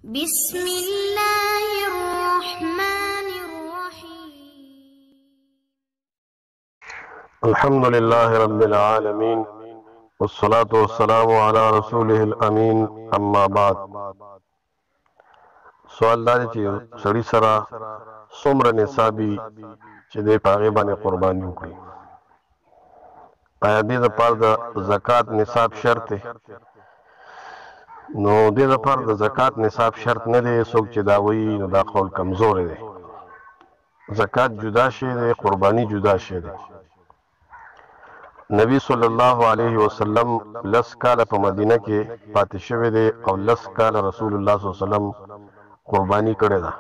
بسم الله الرحمن الرحيم. الحمد لله رب العالمين والصلاة والسلام على رسوله الأمين أما بعد. سوال دا چې سړی سره څومره نصابي چې د پاغې باندې قرباني وکړي، آیا دې دپاره د زکات نصاب شرط دی؟ نو دې دپاره د زکات نصاب شرط نه دی. څوک چې دا وایي نو دا قول کمزوری دی. زکات جدا شی دی، قرباني جدا شی دی. نبی صلی الله علیه وسلم 10 کاله په مدینه کې پاتې شوی دی او 10 کاله رسول الله صلی الله علیه وسلم قربانی کړې ده،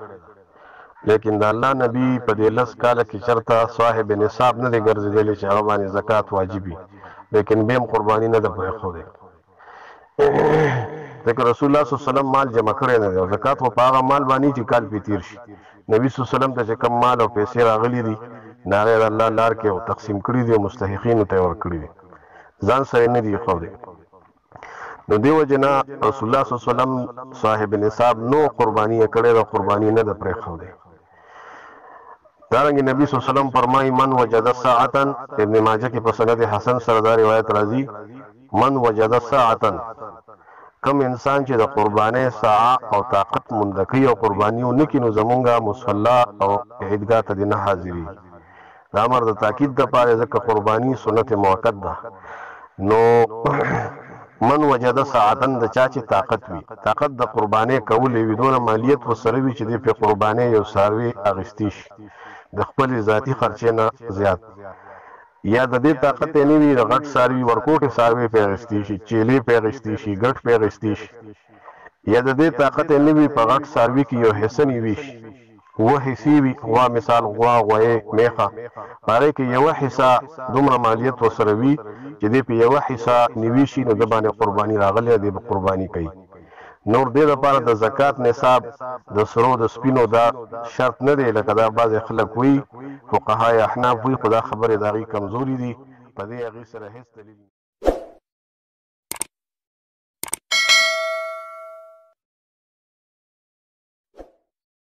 لیکن د الله نبی په دې 10 کاله کې چرته صاحب نصاب نه دی ګرځېدلی چې هغه باندې زکات واجبي، لیکن به هم قربانی نه ده پرېښودی. ځکه رسول الله صلی الله علیه وسلم مال جمع کړی نه دی او زکات خو په هغه مال باندې چې کال پې تېر شي. نبی صلی الله علیه وسلم ته چې کم مال او پیسې راغلي دي د هغې د الله لار کې تقسیم کړي دي او مستحقینو ته یې ورکړي دي، ځان سره نه دي ایښودی. نو دې وجې نه رسول الله صلی الله علیه وسلم صاحب نصاب نو قرباني یې کړې ده، قرباني نه ده پرېښودی. دارنګې نبی صلی الله علیه وسلم فرمایي من وجد ساعتا، ابن ماجه کې په سند حسن سره دا روایت راځي، من وجد ساعتا، کم انسان چې د قربانۍ ساعه او طاقت مونده کوي او قرباني ونه کړي نو زمونږه مصلا او عیدګاه ته دې نه حاضري. دا امر د تاکید دپاره ځکه قرباني سنت موقت ده. نو من وجد ساعتن د چا چې طاقت وي، طاقت د قربانۍ کول وي، دونه مالیت ورسره وي چې دې پې قربانۍ یو څاروي اخیستی شي د خپلې ذاتي خرچې نه زیات، یا د دې طاقت یې نه وي د غټ څاروي ورکوټې څاروي پې اخیستی شي، چیلې پې اخیستی شي، ګټ پې اخیستی شي، یا د دې طاقت یې نه وي په غټ څاروي کې یو حصه نیوي شي، 2 حصې وي، غوا مثال غوا، غویې، میخه، په هغې کې یوه حصه دومره مالیت ورسره وي چې دې په یوه حصه نیوي شي نو د باندې قرباني راغلی دی، به قرباني کوي. نور دې لپاره د زکات نصاب د سرو د سپینو دا شرط نه دی، لکه دا بعضې خلک وایي، فقهای احناف وایي، خو دا خبرې د هغې کمزوري دي، په دې هغې سره هېڅ دلیل